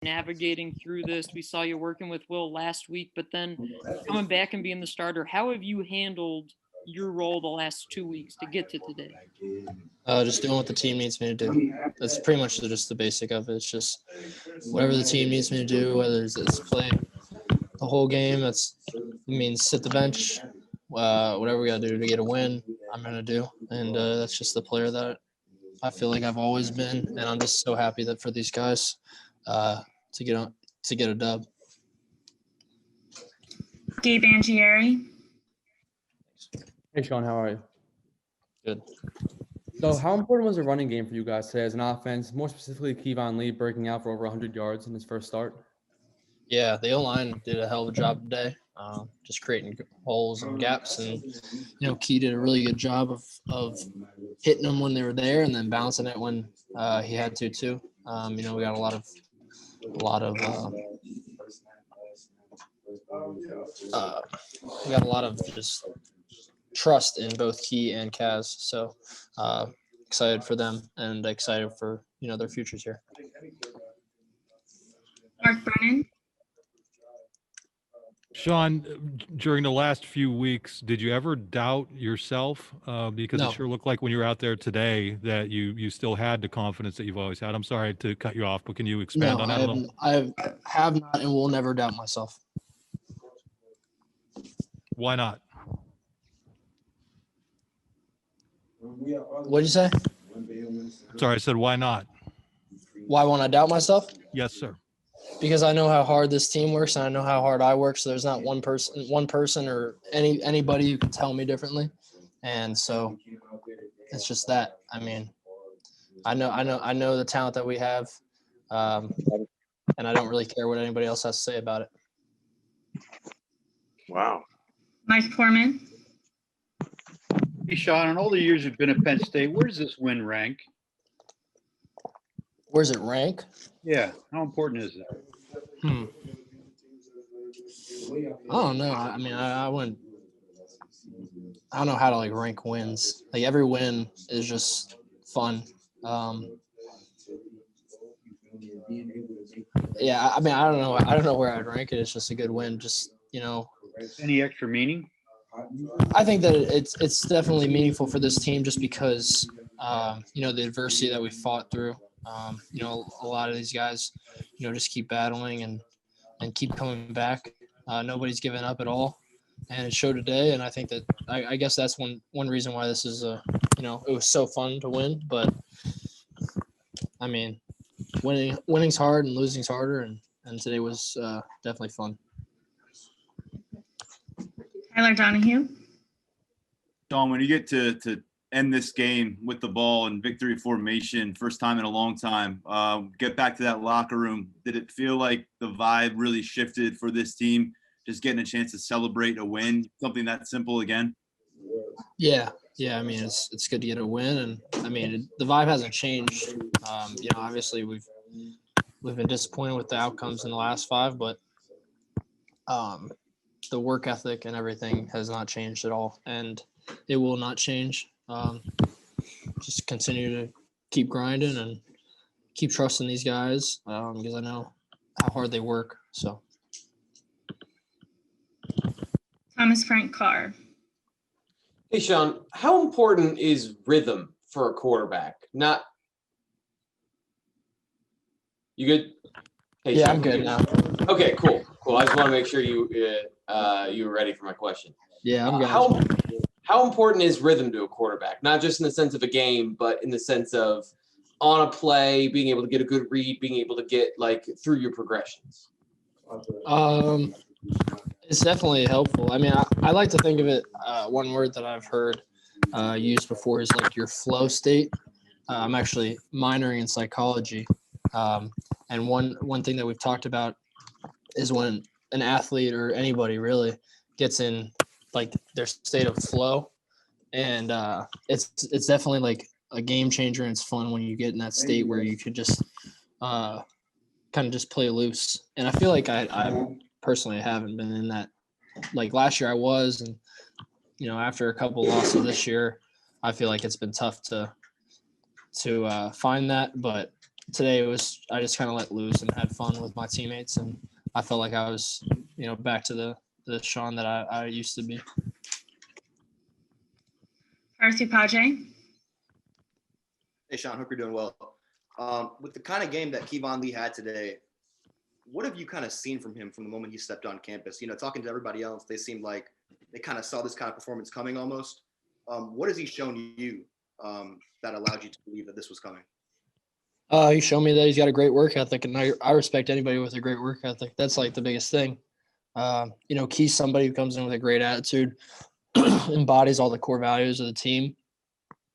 navigating through this? We saw you working with Will last week, but then coming back and being the starter. How have you handled your role the last 2 weeks to get to today? Just doing what the team needs me to do. That's pretty much just the basic of it. It's just whatever the team needs me to do, whether it's play the whole game. It means sit the bench. Whatever we got to do to get a win, I'm going to do. And that's just the player that I feel like I've always been. And I'm just so happy that for these guys to get a dub. Gabe Angieri. Hey, Sean, how are you? Good. So how important was the running game for you guys today as an offense, more specifically Kevon Lee breaking out for over 100 yards in his first start? Yeah, the O-line did a hell of a job today, just creating holes and gaps. And, Key did a really good job of hitting them when they were there and then bouncing it when he had to too. We got a lot of just trust in both Key and Kaz. So excited for them and excited for, their futures here. Mark Brennan. Sean, during the last few weeks, did you ever doubt yourself? Because No. It sure looked like when you were out there today that you still had the confidence that you've always had. I'm sorry to cut you off, but can you expand on that a little? I have not and will never doubt myself. Why not? What'd you say? Sorry, I said why not? Why won't I doubt myself? Yes, sir. Because I know how hard this team works and I know how hard I work. So there's not one person or anybody who can tell me differently. And so it's just that. I mean, I know the talent that we have, and I don't really care what anybody else has to say about it. Wow. Mike Foreman. Hey, Sean, in all the years you've been at Penn State, where does this win rank? Where's it rank? Yeah, how important is it? I don't know. I mean, I wouldn't. I don't know how to rank wins. Every win is just fun. Yeah, I mean, I don't know. I don't know where I'd rank it. It's just a good win. Just Any extra meaning? I think that it's definitely meaningful for this team just because the adversity that we fought through. A lot of these guys, just keep battling and keep coming back. Nobody's given up at all, and it showed today. And I think that I guess that's one reason why this is it was so fun to win. But I mean, winning's hard and losing's harder, and today was definitely fun. Tyler Donahue. Sean, when you get to end this game with the ball in victory formation, first time in a long time, get back to that locker room, did it feel like the vibe really shifted for this team, just getting a chance to celebrate a win, something that simple again? Yeah. I mean, it's good to get a win, and I mean the vibe hasn't changed. Obviously we've been disappointed with the outcomes in the last 5, but the work ethic and everything has not changed at all, and it will not change. Just continue to keep grinding and keep trusting these guys because I know how hard they work. So, Thomas Frank Carr. Hey, Sean, how important is rhythm for a quarterback? You good? Hey, yeah, Sean, I'm good now. Okay, cool. I just want to make sure you were ready for my question. Yeah, I'm good. How important is rhythm to a quarterback? Not just in the sense of a game, but in the sense of on a play, being able to get a good read, being able to get through your progressions. It's definitely helpful. I mean, I like to think of it. One word that I've heard used before is your flow state. I'm actually minoring in psychology, and one thing that we've talked about is when an athlete or anybody really gets in their state of flow, and it's definitely a game changer, and it's fun when you get in that state where you could just kind of just play loose. And I feel like I personally haven't been in that. Last year I was, and after a couple losses this year, I feel like it's been tough to find that. But today I just kind of let loose and had fun with my teammates, and I felt like I was, back to the Sean that I used to be. Arthur Paje. Hey, Sean, hope you're doing well. With the kind of game that Keyshawn Lee had today, what have you kind of seen from him from the moment he stepped on campus? Talking to everybody else, they seemed like they kind of saw this kind of performance coming almost. What has he shown you that allowed you to believe that this was coming? He showed me that he's got a great work ethic, and I respect anybody with a great work ethic. That's like the biggest thing. Key's somebody who comes in with a great attitude, embodies all the core values of the team,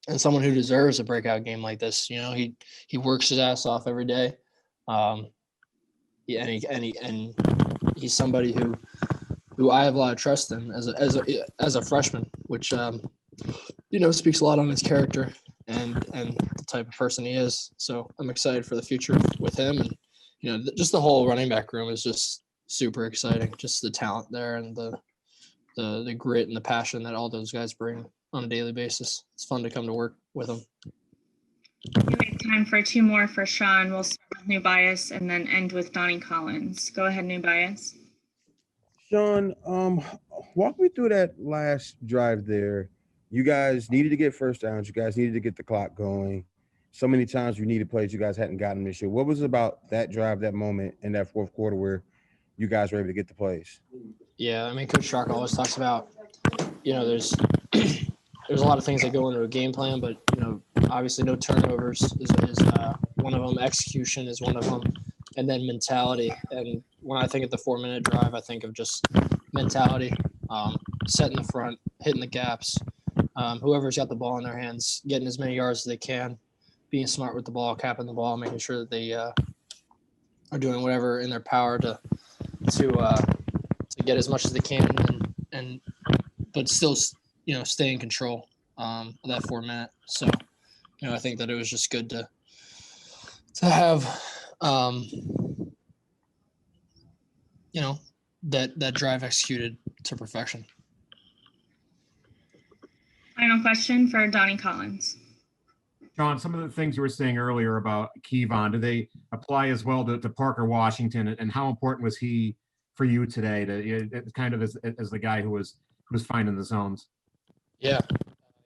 and someone who deserves a breakout game like this. He works his ass off every day. And he's somebody who I have a lot of trust in as a freshman, which speaks a lot on his character and the type of person he is. So I'm excited for the future with him, and just the whole running back room is just super exciting. Just the talent there and the grit and the passion that all those guys bring on a daily basis. It's fun to come to work with them. We have time for two more for Sean. We'll start with New Bias and then end with Donnie Collins. Go ahead, New Bias. Sean, walk me through that last drive there. You guys needed to get first downs. You guys needed to get the clock going. So many times you needed plays you guys hadn't gotten this year. What was it about that drive, that moment in that fourth quarter where you guys were able to get the plays? Yeah, Coach Shark always talks about, there's a lot of things that go into a game plan, but obviously no turnovers is one of them. Execution is one of them, and then mentality. And when I think of the 4-minute drive, I think of just mentality, setting the front, hitting the gaps. Whoever's got the ball in their hands, getting as many yards as they can, being smart with the ball, capping the ball, making sure that they are doing whatever in their power to get as much as they can, but still stay in control of that 4 minute. So I think that it was just good to have that drive executed to perfection. Final question for Donnie Collins. Sean, some of the things you were saying earlier about Keyshawn, do they apply as well to Parker Washington, and how important was he for you today to kind of as the guy who was finding the zones? Yeah,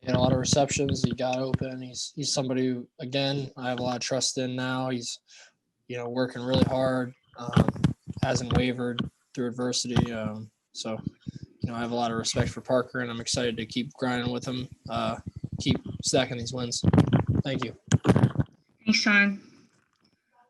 he had a lot of receptions. He got open. He's somebody who, again, I have a lot of trust in now. He's working really hard, hasn't wavered through adversity. So I have a lot of respect for Parker, and I'm excited to keep grinding with him, keep stacking these wins. Thank you. Thanks, Sean.